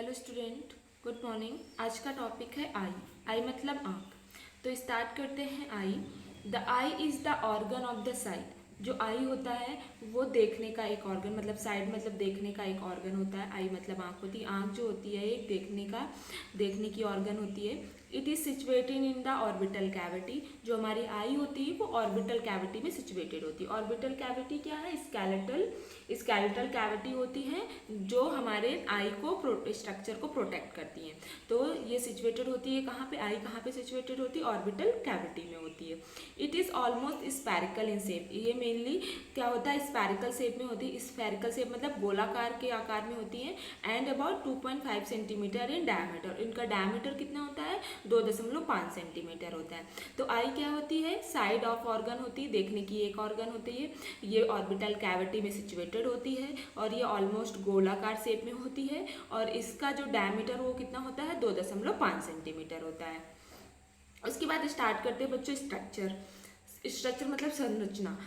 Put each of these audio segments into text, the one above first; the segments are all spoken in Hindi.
Hello student, good morning. आज का टॉपिक है आई। आई मतलब आँख। तो स्टार्ट करते हैं। Eye, the eye is the organ of the sight. जो आई होता है वो देखने का एक ऑर्गन, मतलब साइड मतलब देखने का एक ऑर्गन होता है। आई मतलब आँख होती है। आँख जो होती है एक देखने की ऑर्गन होती है। It is situated in the orbital cavity. जो हमारी आई होती है वो ऑर्बिटल कैविटी में सिचुएटेड होती है। ऑर्बिटल कैविटी क्या है? स्केलेटल कैविटी होती है जो हमारे आई को स्ट्रक्चर को प्रोटेक्ट करती हैं। तो ये सिचुएटेड होती है कहाँ पे? आई कहाँ पे सिचुएटेड होती है? ऑर्बिटल कैविटी में होती है। It is almost spherical in shape. ये मेनली क्या होता है? स्फेरिकल शेप में होती है। स्फेरिकल शेप मतलब गोलाकार के आकार में होती है। And about 2.5 centimetre in diameter. इनका डायमीटर कितना होता है? 2.5 सेंटीमीटर होता है। तो आई क्या होती है? साइड ऑफ ऑर्गन होती है, देखने की एक ऑर्गन होती है। ये ऑर्बिटल कैविटी में सिचुएटेड होती है और ये ऑलमोस्ट गोलाकार शेप में होती है। और इसका जो डायमीटर वो कितना होता है? 2.5 सेंटीमीटर होता है। उसके बाद स्टार्ट करते हैं बच्चों स्ट्रक्चर मतलब संरचना।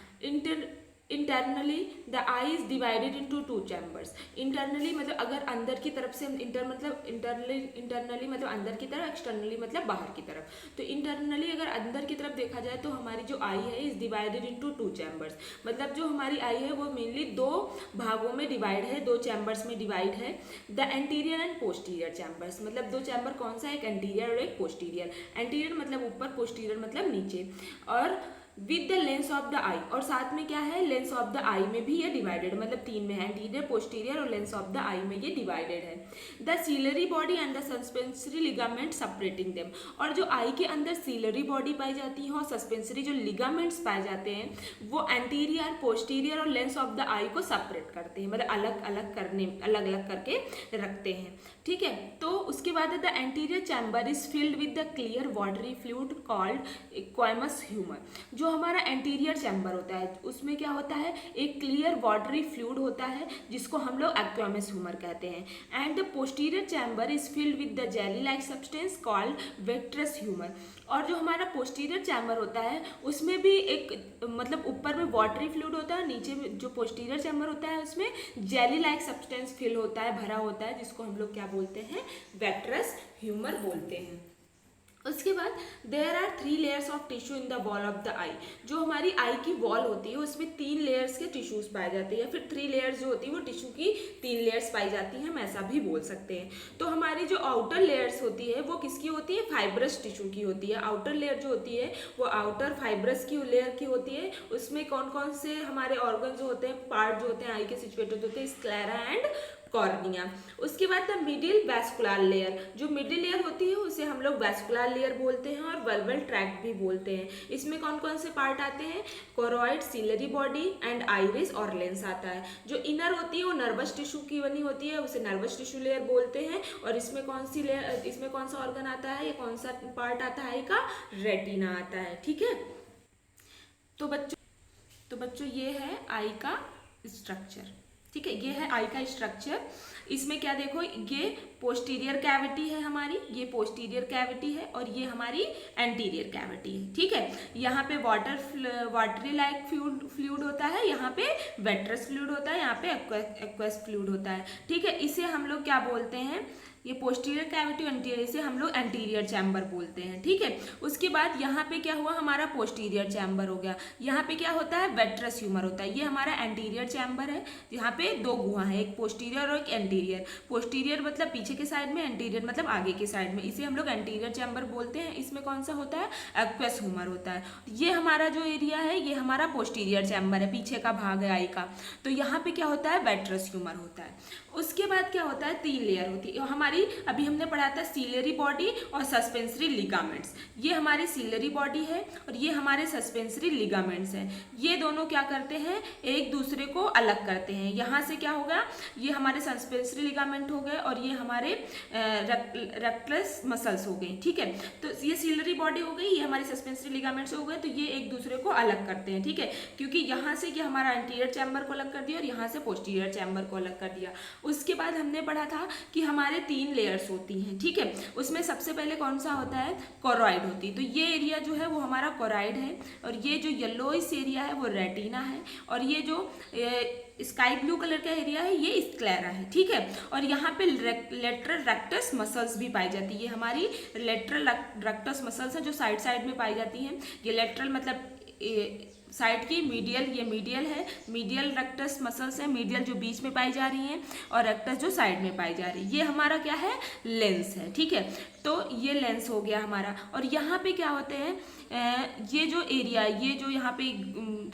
Internally the I is divided into 2 chambers. Internally मतलब अगर अंदर की तरफ से इंटरनली मतलब अंदर की तरफ, एक्सटर्नली मतलब बाहर की तरफ। तो इंटरनली अगर अंदर की तरफ देखा जाए तो हमारी जो आई है इज डिवाइडेड इनटू 2 चैम्बर्स। मतलब जो हमारी आई है वो मेनली 2 भागों में डिवाइड है, 2 चैम्बर्स में डिवाइड है। The anterior and posterior chambers, मतलब 2 चैम्बर कौन सा है? एक एंटीरियर और एक पोस्टीरियर। एंटीरियर मतलब ऊपर, पोस्टीरियर मतलब नीचे। और with the lens of the eye, और साथ में क्या है? लेंस ऑफ द आई में भी ये डिवाइडेड, मतलब 3 में है, एंटीरियर, पोस्टीरियर और लेंस ऑफ द आई में ये डिवाइडेड है। The ciliary body and the suspensory ligament separating them. और जो आई के अंदर सीलरी बॉडी पाई जाती है और सस्पेंसरी जो लिगामेंट्स पाए जाते हैं वो एंटीरियर, पोस्टीरियर और लेंस ऑफ द आई को सेपरेट करते हैं, मतलब अलग अलग करके रखते हैं। ठीक है। तो उसके बाद the anterior chamber is filled with the clear watery fluid called aqueous humour. जो हमारा एंटीरियर चैम्बर होता है उसमें क्या होता है? एक क्लियर वाटरी फ्लूइड होता है जिसको हम लोग एक्वामस ह्यूमर कहते हैं। And the posterior chamber is filled with the jelly like substance called vitreous humour. और जो हमारा पोस्टीरियर चैम्बर होता है उसमें भी एक मतलब ऊपर में वाटरी फ्लूइड होता है, नीचे में जो पोस्टीरियर चैम्बर होता है उसमें जेली लाइक सब्सटेंस फिल होता है, भरा होता है, जिसको हम लोग क्या बोलते हैं? वेट्रस ह्यूमर बोलते हैं। उसके बाद there are 3 layers of tissue in the wall of the eye. जो हमारी आई की वॉल होती है उसमें 3 लेयर्स के टिश्यूज पाए जाते हैं, या फिर 3 लेयर्स जो होती है वो टिश्यू की 3 लेयर्स पाई जाती हैं, हम ऐसा भी बोल सकते हैं। तो हमारी जो आउटर लेयर्स होती है वो किसकी होती है? फाइब्रस टिश्यू की होती है। आउटर लेयर जो होती है वो आउटर फाइब्रस की लेयर की होती है। उसमें कौन कौन से हमारे ऑर्गन जो होते हैं, पार्ट जो होते हैं आई के सिचुएटेड होते हैं? Sclera and cornea. उसके बाद द मिडिल वैस्कुलर लेयर, जो मिडिल लेयर होती है उसे हम लोग वैस्कुलर लेयर बोलते हैं और वल्वल ट्रैक्ट भी बोलते हैं। इसमें कौन कौन से पार्ट आते हैं? Choroid, ciliary body and iris और लेंस आता है। जो इनर होती है वो नर्वस टिश्यू की बनी होती है, उसे नर्वस टिश्यू लेयर बोलते हैं। और इसमें कौन सी लेयर, इसमें कौन सा ऑर्गन आता है, ये कौन सा पार्ट आता है? आई का रेटिना आता है। ठीक है। तो बच्चों ये है आई का स्ट्रक्चर। ठीक है, ये है आई का स्ट्रक्चर। इसमें क्या देखो, ये पोस्टीरियर कैविटी है हमारी, ये पोस्टीरियर कैविटी है और ये हमारी एंटीरियर कैविटी है। ठीक है। यहाँ पे वाटरी लाइक फ्लूइड होता है, यहाँ पे वेट्रस फ्लूइड होता है, यहाँ पे एक्वस फ्लूइड होता है। ठीक है। इसे हम लोग क्या बोलते हैं? ये पोस्टीरियर कैविटी, एंटीरियर, से हम लोग एंटीरियर चैम्बर बोलते हैं। ठीक है। उसके बाद यहाँ पे क्या हुआ? हमारा पोस्टीरियर चैम्बर हो गया। यहाँ पे क्या होता है? वेट्रस ह्यूमर होता है। ये हमारा एंटीरियर चैम्बर है। यहाँ पे 2 गुहा है, एक पोस्टीरियर और एक एंटीरियर। पोस्टीरियर मतलब पीछे के साइड में, एंटीरियर मतलब आगे के साइड में। इसे हम लोग एंटीरियर चैम्बर बोलते हैं। इसमें कौन सा होता है? एक्वस ह्यूमर होता है। ये हमारा जो एरिया है ये हमारा पोस्टीरियर चैम्बर है, पीछे का भाग है आई का। तो यहाँ पे क्या होता है? वेट्रस ह्यूमर होता है। उसके बाद क्या होता है? 3 लेयर होती है हमारी। अभी हमने पढ़ा था सीलरी बॉडी और सस्पेंसरी लिगामेंट्स। ये हमारी सीलरी बॉडी है और ये हमारे सस्पेंसरी लिगामेंट्स हैं। ये दोनों क्या करते हैं? एक दूसरे को अलग करते हैं। यहाँ से क्या होगा? ये हमारे सस्पेंसरी लिगामेंट हो गए और ये हमारे रेक्टस मसल्स हो गए। ठीक है। तो ये सीलरी बॉडी हो गई, ये हमारे सस्पेंसरी लिगामेंट्स हो गए। तो ये एक दूसरे को अलग करते हैं। ठीक है। क्योंकि यहाँ से ये हमारा एंटीरियर चैम्बर को अलग कर दिया और यहाँ से पोस्टीरियर चैम्बर को अलग कर दिया। उसके बाद हमने पढ़ा था कि हमारे 3 3 लेयर्स होती हैं, ठीक है। उसमें सबसे पहले कौन सा होता है, कोरॉइड होती है। तो ये एरिया जो है वो हमारा कोरॉइड है, और ये जो येलोइश एरिया है वो रेटिना है, और ये जो स्काई ब्लू कलर का एरिया है ये स्क्लेरा है, ठीक है। और यहाँ पे लेटरल रेक्टस मसल्स भी पाई जाती है। ये हमारी लेटरल रेक्टस मसल्स हैं जो साइड साइड में पाई जाती हैं। ये लेटरल मतलब साइड की, मीडियल ये मीडियल है, मीडियल रेक्टस मसल्स है, मीडियल जो बीच में पाई जा रही हैं और रेक्टस जो साइड में पाई जा रही है। ये हमारा क्या है, लेंस है, ठीक है। तो ये लेंस हो गया हमारा। और यहाँ पे क्या होते हैं, ये जो एरिया, ये जो यहाँ पे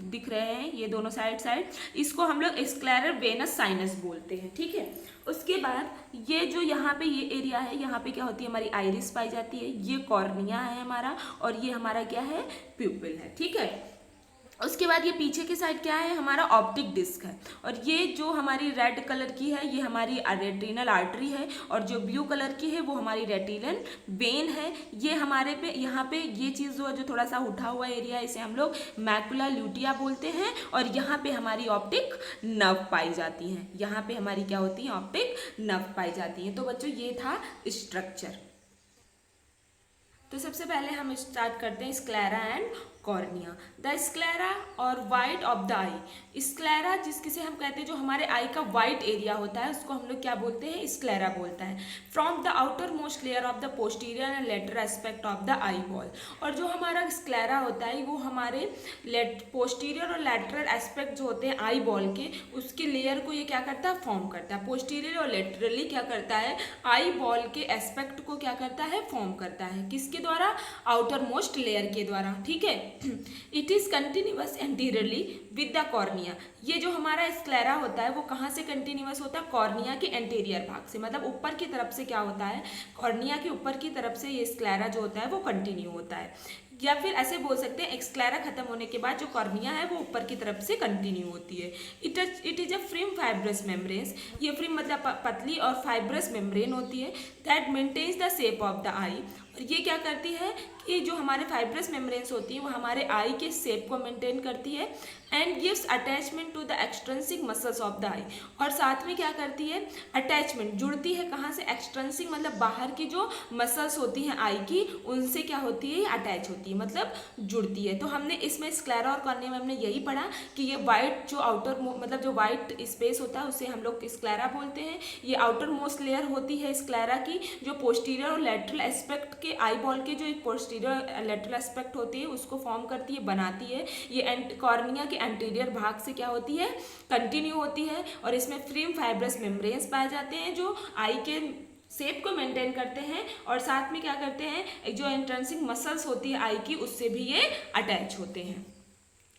दिख रहे हैं ये दोनों साइड, इसको हम लोग स्क्लेरल वेनस साइनस बोलते हैं, ठीक है। उसके बाद ये जो यहाँ पे ये एरिया है, यहाँ पे क्या होती है, हमारी आइरिस पाई जाती है, ये कॉर्निया है हमारा, और ये हमारा क्या है, प्यूपिल है, ठीक है। उसके बाद ये पीछे की साइड क्या है, हमारा ऑप्टिक डिस्क है, और ये जो हमारी रेड कलर की है ये हमारी रेटिनल आर्टरी है, और जो ब्लू कलर की है वो हमारी रेटिनल वेन है। ये हमारे पे यहाँ पे ये चीज़ जो थोड़ा सा उठा हुआ एरिया, इसे हम लोग मैकुला ल्यूटिया बोलते हैं, और यहाँ पे हमारी ऑप्टिक नर्व पाई जाती हैं। यहाँ पे हमारी क्या होती है, ऑप्टिक नर्व पाई जाती है। तो बच्चों ये था स्ट्रक्चर। तो सबसे पहले हम स्टार्ट करते हैं sclera and cornea. The sclera और white of the eye, sclera जिसे हम कहते हैं जो हमारे आई का वाइट एरिया होता है उसको हम लोग क्या बोलते हैं, स्क्लेरा बोलता है। From the outer most layer of the posterior and lateral aspect of the eye ball, और जो हमारा स्क्लेरा होता है वो हमारे पोस्टीरियर और लेटरल एस्पेक्ट जो होते हैं आई बॉल के, उसके लेयर को ये क्या करता है, फॉर्म करता है। पोस्टीरियर और लेटरली क्या करता है, आई बॉल के एस्पेक्ट को क्या करता है, फॉर्म करता है। किसके द्वारा, आउटर मोस्ट लेयर के द्वारा, ठीक है। It is continuous anteriorly with the cornea, ये जो हमारा स्क्लेरा होता है वो कहाँ से कंटिन्यूअस होता है, कॉर्निया के एंटीरियर भाग से, मतलब ऊपर की तरफ से क्या होता है, कॉर्निया के ऊपर की तरफ से ये स्क्लेरा जो होता है वो कंटिन्यू होता है। या फिर ऐसे बोल सकते हैं स्क्लेरा खत्म होने के बाद जो कॉर्निया है वो ऊपर की तरफ से कंटिन्यू होती है। It is a firm fibrous membrane, ये फ्रिम मतलब पतली और फाइब्रस मेम्ब्रेन होती है, that maintains the shape of the eye. और ये क्या करती है कि जो हमारे फाइब्रस मेम्ब्रेन्स होती है वो हमारे आई के शेप को मेंटेन करती है, and gives attachment to the extrinsic muscles of the eye, और साथ में क्या करती है, अटैचमेंट जुड़ती है कहाँ से, एक्सट्रेंसिक मतलब बाहर की जो मसल्स होती हैं आई की, उनसे क्या होती है, अटैच होती है, मतलब जुड़ती है। तो हमने इसमें स्क्लेरा और कॉर्निया में हमने यही पढ़ा कि ये वाइट जो आउटर मतलब जो वाइट स्पेस होता है उसे हम लोग स्क्लेरा बोलते हैं। ये आउटर मोस्ट लेयर होती है स्क्लेरा की, जो पोस्टीरियर और लेटरल एस्पेक्ट के आई बॉल के जो पोस्टीरियर लेटरल एस्पेक्ट होती है उसको फॉर्म करती है, बनाती है। ये कॉर्निया के एंटीरियर भाग से क्या होती है, कंटिन्यू होती है, और इसमें फ्रिम फाइब्रस मेम्ब्रेन्स पाए जाते हैं जो आई के शेप को मेंटेन करते हैं, और साथ में क्या करते हैं, जो इंट्रेंसिक मसल्स होती है आई की उससे भी ये अटैच होते हैं।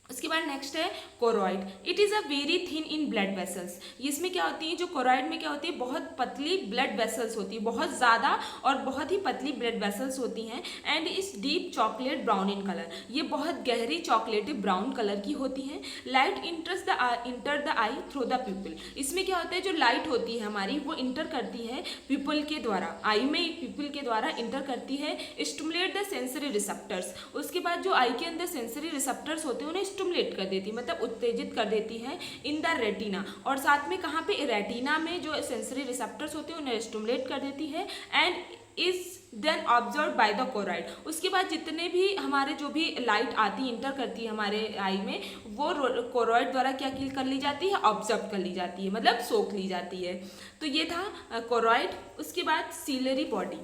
उसके बाद नेक्स्ट है choroid. It is a very thin in blood vessels, इसमें क्या होती है, जो कोरॉइड में क्या होती है, बहुत पतली ब्लड वेसल्स होती है, बहुत ज़्यादा और बहुत ही पतली ब्लड वेसल्स होती हैं, एंड इस deep chocolate brown in colour, ये बहुत गहरी चॉकलेटी ब्राउन कलर की होती हैं। Light enter the I through the प्यूपिल, इसमें क्या होता है, जो लाइट होती है हमारी वो इंटर करती है प्यूपिल के द्वारा, आई में प्यूपिल के द्वारा इंटर करती है, स्टिमुलेट द सेंसरी रिसेप्टर्स, उसके बाद जो आई के अंदर सेंसरी रिसेप्टर्स होते हैं उन्हें स्टिमुलेट कर देती, मतलब उत्तेजित कर देती है इन द रेटिना, और साथ में कहाँ पे, रेटिना में जो सेंसरी रिसेप्टर्स होते हैं उन्हें स्टिमुलेट कर देती है, and is then observe by the choroid. उसके बाद जितने भी हमारे जो भी लाइट आती इंटर करती है हमारे आई में, वो कोरॉइड द्वारा क्या कर ली जाती है, ऑब्जर्व कर ली जाती है, मतलब सोख ली जाती है। तो ये था कोरॉइड। उसके बाद ciliary body.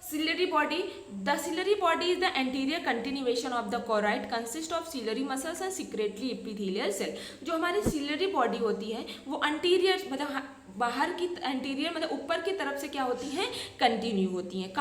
Ciliary body. The ciliary body is the anterior continuation of the choroid, consist of ciliary muscles and secretory epithelial cell. जो हमारी ciliary body होती है वो anterior मतलब बाहर की एंटीरियर मतलब ऊपर की तरफ से क्या होती हैं, कंटिन्यू होती हैं।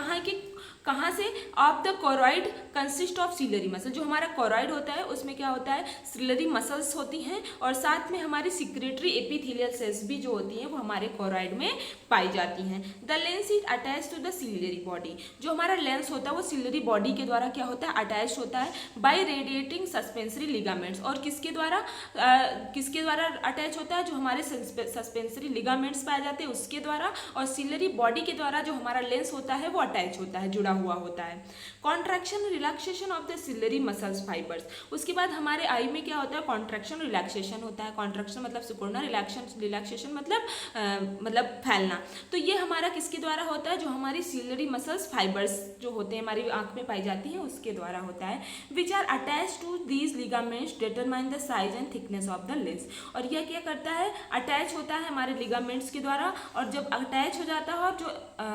कहाँ से, of the choroid consist of ciliary muscle, जो हमारा कोरॉइड होता है उसमें क्या होता है, सीलरी मसल्स होती हैं, और साथ में हमारी सिक्रेटरी एपिथेलियल सेल्स भी जो होती हैं वो हमारे कोरॉइड में पाई जाती हैं। The lens is attach to the ciliary body, जो हमारा लेंस होता है वो सीलरी बॉडी के द्वारा क्या होता है, अटैच होता है बाय रेडिएटिंग सस्पेंसरी लिगामेंट्स, और किसके द्वारा अटैच होता है, जो हमारे सस्पेंसरी लिगामेंट लिगामेंट्स पाए जाते हैं उसके द्वारा, और सिलरी बॉडी के द्वारा जो हमारा लेंस होता है वो अटैच होता है, जुड़ा हुआ होता है। Contraction relaxation of the ciliary muscles fibres, उसके बाद हमारे आई में क्या होता है, कॉन्ट्रैक्शन रिलैक्सेशन होता है। कॉन्ट्रैक्शन मतलब सिकुड़ना, रिलैक्सेशन मतलब फैलना। तो ये हमारा किसके द्वारा होता है, जो हमारी सिलरी मसल्स फाइबर्स जो होते हैं हमारी आंख में पाई जाती हैं उसके द्वारा होता है। Which are attach to these ligaments determine the size and thickness of the lens, और यह क्या करता है, अटैच होता है हमारे लिगामेंट्स के द्वारा, और जब अटैच हो जाता है और जो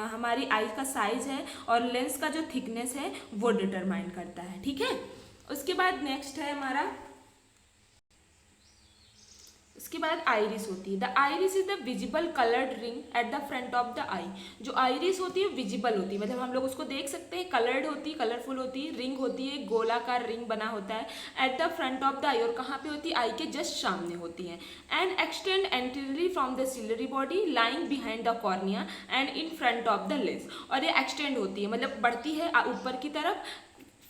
हमारी आई का साइज है और लेंस का जो थिकनेस है वो डिटरमाइन करता है। ठीक है, उसके बाद नेक्स्ट है हमारा, उसके बाद आइरिस होती है। The iris is the visible coloured ring at the front of the eye. जो आइरिस होती है विजिबल होती है, मतलब हम लोग उसको देख सकते हैं, कलर्ड होती है, कलरफुल होती है, रिंग होती है, गोलाकार रिंग बना होता है at the front of the eye, और कहाँ पे होती है, आई के जस्ट सामने होती है। And extend anteriorly from the ciliary body lying behind the cornea and in front of the lens, और ये एक्सटेंड होती है मतलब बढ़ती है ऊपर की तरफ,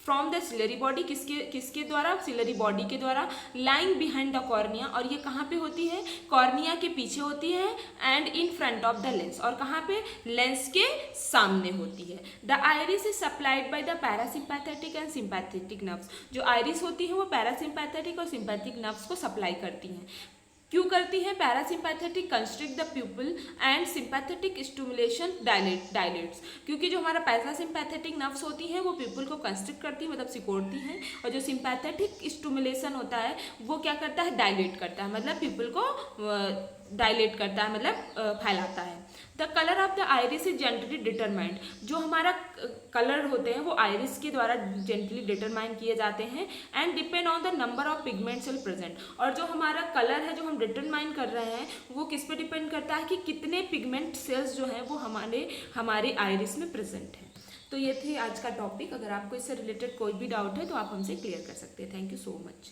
फ्रॉम द सिलरी बॉडी, किसके द्वारा, सिलरी बॉडी के द्वारा, लाइंग बिहाइंड द कॉर्निया, और ये कहाँ पे होती है, कॉर्निया के पीछे होती है, and in front of the lens, और कहाँ पे, लेंस के सामने होती है। The iris is supplied by the parasympathetic and sympathetic nerves. जो आइरिस होती है वो पैरासिम्पैथेटिक और सिंपैथिक नर्व्स को सप्लाई करती हैं। क्यों करती है, parasympathetic constrict the प्यूपिल and sympathetic stimulation dilates, क्योंकि जो हमारा पैरासिम्पैथेटिक नर्व्स होती हैं वो प्यूपिल को कंस्ट्रिक्ट करती है मतलब सिकोड़ती हैं, और जो सिंपैथेटिक स्टिमुलेशन होता है वो क्या करता है, डायलेट करता है, मतलब प्यूपिल को डायलेट करता है, मतलब फैलाता है। The colour of the iris is gently determined, जो हमारा कलर होते हैं वो आइरिस के द्वारा जेंटली डिटरमाइन किए जाते हैं, and depend on the number of pigment cell present, और जो हमारा कलर है जो हम डिटरमाइन कर रहे हैं वो किस पे डिपेंड करता है कि कितने पिगमेंट सेल्स जो हैं वो हमारे आइरिस में प्रेजेंट हैं। तो ये थे आज का टॉपिक। अगर आपको इससे रिलेटेड कोई भी डाउट है तो आप हमसे क्लियर कर सकते हैं। Thank you so much.